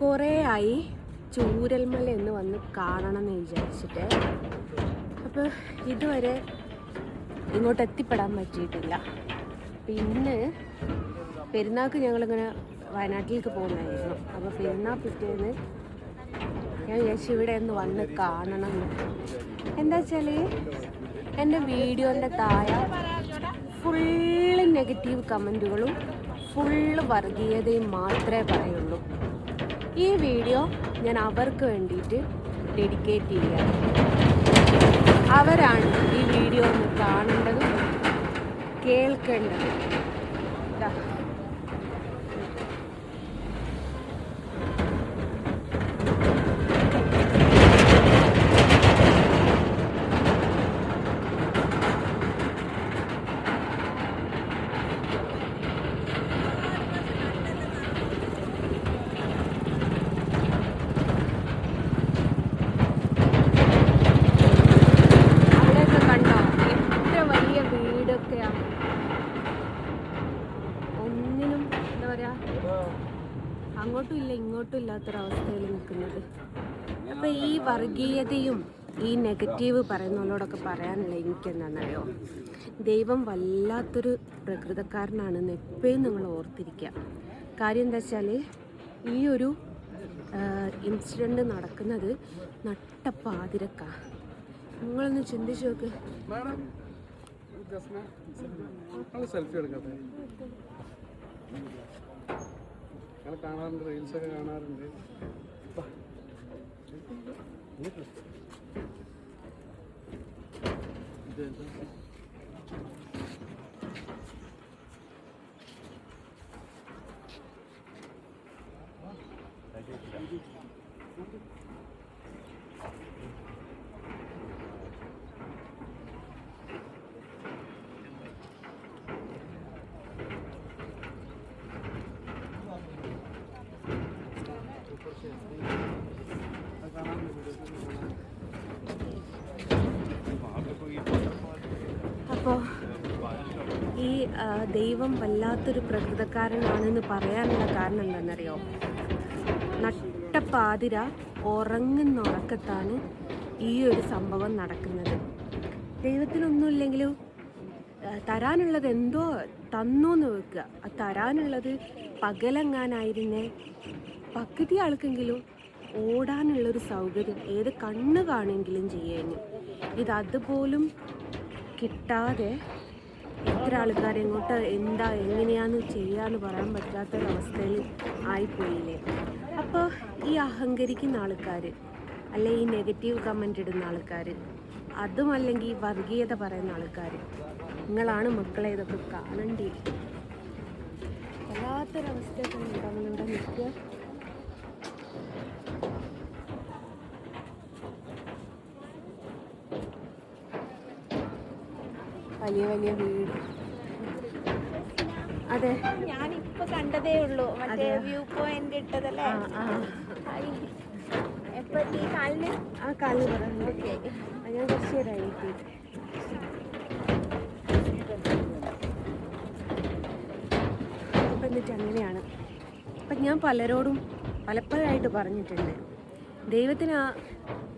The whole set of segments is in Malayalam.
കുറേ ആയി ചൂരൽമല എന്ന് വന്ന് കാണണം എന്ന് വിചാരിച്ചിട്ട്. അപ്പോൾ ഇതുവരെ ഇങ്ങോട്ട് എത്തിപ്പെടാൻ പറ്റിയിട്ടില്ല. പിന്നെ പെരുന്നാൾക്ക് ഞങ്ങളിങ്ങനെ വയനാട്ടിലേക്ക് പോകുന്നതായിരുന്നു. അപ്പോൾ പെരുന്നാൾ പിറ്റേന്ന് ഞാൻ വിചാരിച്ചു ഇവിടെ ഒന്ന് വന്ന് കാണണം എന്ന്. എന്താ വെച്ചാൽ എൻ്റെ വീഡിയോൻ്റെ താഴെ ഫുള്ള് നെഗറ്റീവ് കമൻറ്റുകളും ഫുള്ള് വർഗീയതയും മാത്രമേ പറയുള്ളൂ. ഈ വീഡിയോ ഞാൻ അവർക്ക് വേണ്ടിയിട്ട് ഡെഡിക്കേറ്റ് ചെയ്യുകയാണ്. അവരാണ് ഈ വീഡിയോ ഒന്ന് കാണേണ്ടതും കേൾക്കേണ്ടതും. ഒന്നിനും എന്താ പറയുക, അങ്ങോട്ടും ഇല്ല ഇങ്ങോട്ടും ഇല്ലാത്തൊരവസ്ഥയിൽ നിൽക്കുന്നത്. അപ്പം ഈ വർഗീയതയും ഈ നെഗറ്റീവ് പറയുന്നവരോടൊക്കെ പറയാനുള്ള എനിക്കെന്താണെന്നറിയോ, ദൈവം വല്ലാത്തൊരു പ്രകൃതക്കാരനാണെന്ന് എപ്പോഴും നിങ്ങൾ ഓർത്തിരിക്കുക. കാര്യം എന്താ വെച്ചാൽ ഈ ഒരു ഇൻസിഡൻറ്റ് നടക്കുന്നത് നട്ടപ്പാതിരക്കാണ്. നിങ്ങളൊന്ന് ചിന്തിച്ച് നോക്ക്. സെൽഫി എടുക്കട്ടെ. കാണാറുണ്ട്, റീൽസൊക്കെ കാണാറുണ്ട്. അപ്പോൾ ഈ ദൈവം വല്ലാത്തൊരു പ്രകൃതക്കാരനാണെന്ന് പറയാനുള്ള കാരണം എന്താണെന്നറിയോ, നട്ടപ്പാതിര ഉറങ്ങുന്ന ഉറക്കത്താണ് ഈ ഒരു സംഭവം നടക്കുന്നത്. ദൈവത്തിനൊന്നുമില്ലെങ്കിലും തരാനുള്ളത് എന്തോ തന്നു എന്ന് വെക്കുക. ആ തരാനുള്ളത് പകലെങ്ങാനായിരുന്നേ പകുതി ആൾക്കെങ്കിലും ഓടാനുള്ളൊരു സൗകര്യം ഏത് കണ്ണ് കാണെങ്കിലും ചെയ്യാനും. ഇതതുപോലും കിട്ടാതെ എത്ര ആൾക്കാർ എങ്ങോട്ട് എന്താ എങ്ങനെയാന്ന് ചെയ്യാന്ന് പറയാൻ പറ്റാത്തൊരവസ്ഥയിൽ ആയിപ്പോയില്ലേ. അപ്പോൾ ഈ അഹങ്കരിക്കുന്ന ആൾക്കാർ, അല്ലെ ഈ നെഗറ്റീവ് കമൻ്റ് ഇടുന്ന ആൾക്കാർ, അതുമല്ലെങ്കിൽ ഈ വർഗീയത പറയുന്ന ആൾക്കാർ, നിങ്ങളാണ് മക്കളെ ഇതൊക്കെ കാണേണ്ടി. വല്ലാത്തൊരവസ്ഥയൊക്കെ നമ്മളിവിടെ നിൽക്കുക. വലിയ വലിയ വീട്. അതെ, ഞാനിപ്പോ കണ്ടതേ ഉള്ളൂ. മറ്റേ വ്യൂ പോയിന്റ് ഇട്ടതല്ലേ. എപ്പറ്റി കാലിന് ആ കാലിന് പറഞ്ഞു. ഞാൻ കുറച്ച് നേരമായി എത്തിയിട്ട്. അപ്പം എന്നിട്ട് അങ്ങനെയാണ്. അപ്പം ഞാൻ പലരോടും പലപ്പോഴായിട്ട് പറഞ്ഞിട്ടുണ്ട്, ദൈവത്തിന് ആ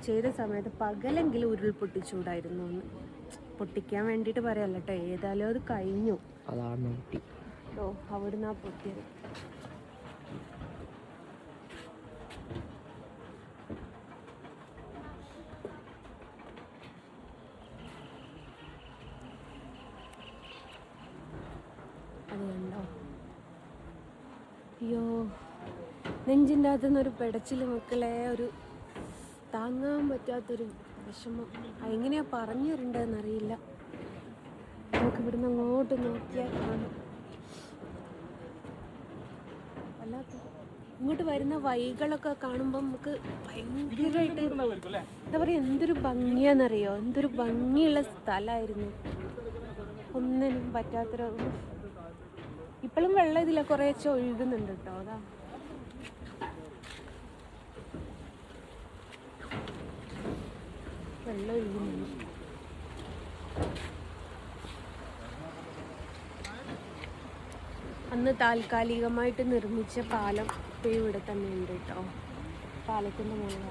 ചെയ്ത സമയത്ത് പകലെങ്കിലും ഉരുൾപൊട്ടിച്ചൂടായിരുന്നു എന്ന്. പൊട്ടിക്കാൻ വേണ്ടിയിട്ട് പറയല്ല കേട്ടോ, ഏതായാലും അത് കഴിഞ്ഞു. അതാണ് ഓ അവിടുന്ന് ആ പൊട്ടിയത്. അത് കണ്ടോ? അയ്യോ, നെഞ്ചിൻ്റെ അകത്തുനിന്നൊരു പെടച്ചിൽ മക്കളെ, ഒരു താങ്ങാൻ പറ്റാത്തൊരു വിഷമം. എങ്ങനെയാ പറഞ്ഞു തരണ്ടെന്നറിയില്ല. നമുക്ക് ഇവിടുന്ന് അങ്ങോട്ട് നോക്കിയാൽ കാണാം. അല്ലാത്ത ഇങ്ങോട്ട് വരുന്ന വഴികളൊക്കെ കാണുമ്പോൾ നമുക്ക് ഭയങ്കരമായിട്ട് എന്താ പറയുക, എന്തൊരു ഭംഗിയാണെന്നറിയോ, എന്തൊരു ഭംഗിയുള്ള സ്ഥലമായിരുന്നു. ഒന്നിനും പറ്റാത്തൊരു. ഇപ്പോഴും വെള്ളം ഇതില്ല, കുറേശ്ശെ ഒഴുകുന്നുണ്ട് കേട്ടോ. അതാ വെള്ളം ഒഴുകുന്നുണ്ട്. അന്ന് താൽക്കാലികമായിട്ട് നിർമ്മിച്ച പാലം ഇപ്പം ഇവിടെ തന്നെ ഉണ്ട് കേട്ടോ, പാലത്തിൻ്റെ മുകളിൽ.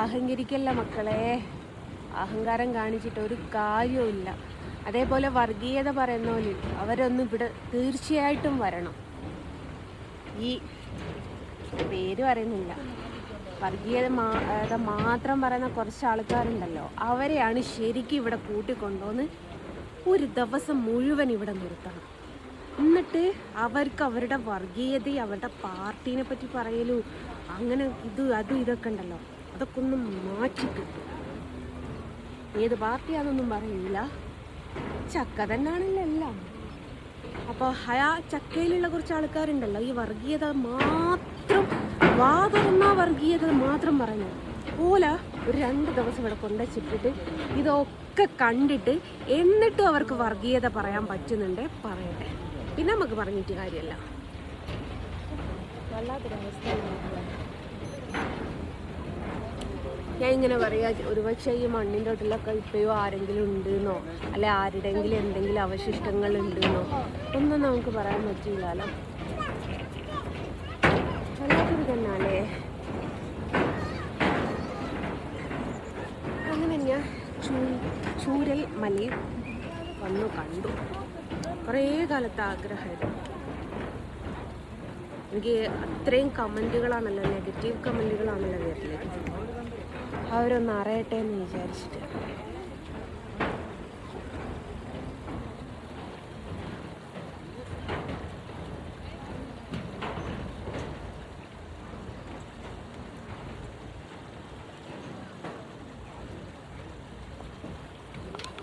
അഹങ്കരിക്കല്ല മക്കളെ, അഹങ്കാരം കാണിച്ചിട്ട് ഒരു കാര്യവുമില്ല. അതേപോലെ വർഗീയത പറയുന്ന പോലെ അവരൊന്നും ഇവിടെ തീർച്ചയായിട്ടും വരണം. ഈ പേര് പറയുന്നില്ല, വർഗീയത മാത്രം പറയുന്ന കുറച്ച് ആൾക്കാരുണ്ടല്ലോ, അവരെയാണ് ശരിക്കും ഇവിടെ കൂട്ടിക്കൊണ്ടുവന്ന് ഒരു ദിവസം മുഴുവൻ ഇവിടെ നിർത്തണം. എന്നിട്ട് അവർക്ക് അവരുടെ വർഗീയത, അവരുടെ പാർട്ടീനെ പറ്റി പറയലൂ, അങ്ങനെ അതും ഇതൊക്കെ ഉണ്ടല്ലോ, അതൊക്കെ ഒന്ന് മാറ്റി കിട്ടും. ഏത് പാർട്ടിയാണെന്നൊന്നും പറയില്ല, ചക്ക തന്നെയാണല്ലോ എല്ലാം. അപ്പോൾ ആ ചക്കയിലുള്ള കുറച്ച് ആൾക്കാരുണ്ടല്ലോ, ഈ വർഗീയത മാത്രം, വാതുറന്ന വർഗീയത മാത്രം പറഞ്ഞു ഓല ഒരു 2 ദിവസം ഇവിടെ കൊണ്ടുവച്ചിട്ടിട്ട് ഇതൊക്കെ കണ്ടിട്ട് എന്നിട്ടും അവർക്ക് വർഗീയത പറയാൻ പറ്റുന്നുണ്ട്, പറയട്ടെ. പിന്നെ നമുക്ക് പറഞ്ഞിട്ട് കാര്യമല്ല. വല്ലാത്തൊരവസ്ഥ. ഞാൻ ഇങ്ങനെ പറയാ, ഒരുപക്ഷെ ഈ മണ്ണിൻ്റെ തൊട്ടിലൊക്കെ ഇപ്പോഴും ആരെങ്കിലും ഉണ്ടെന്നോ അല്ലെ ആരുടെങ്കിലും എന്തെങ്കിലും അവശിഷ്ടങ്ങൾ ഉണ്ടെന്നോ ഒന്നും നമുക്ക് പറയാൻ പറ്റില്ലല്ലോ. വല്ലാത്തൊരു തന്നെയല്ലേ. അങ്ങനെ ഞാൻ ചൂരൽ മലയിൽ വന്നു കണ്ടു. കുറേ കാലത്തെ ആഗ്രഹമായിരുന്നു. എനിക്ക് അത്രയും കമൻറ്റുകളാണല്ലോ, നെഗറ്റീവ് കമൻറ്റുകളാണല്ലോ വരല്, അവരൊന്ന് അറിയട്ടെ എന്ന് വിചാരിച്ചിട്ട്.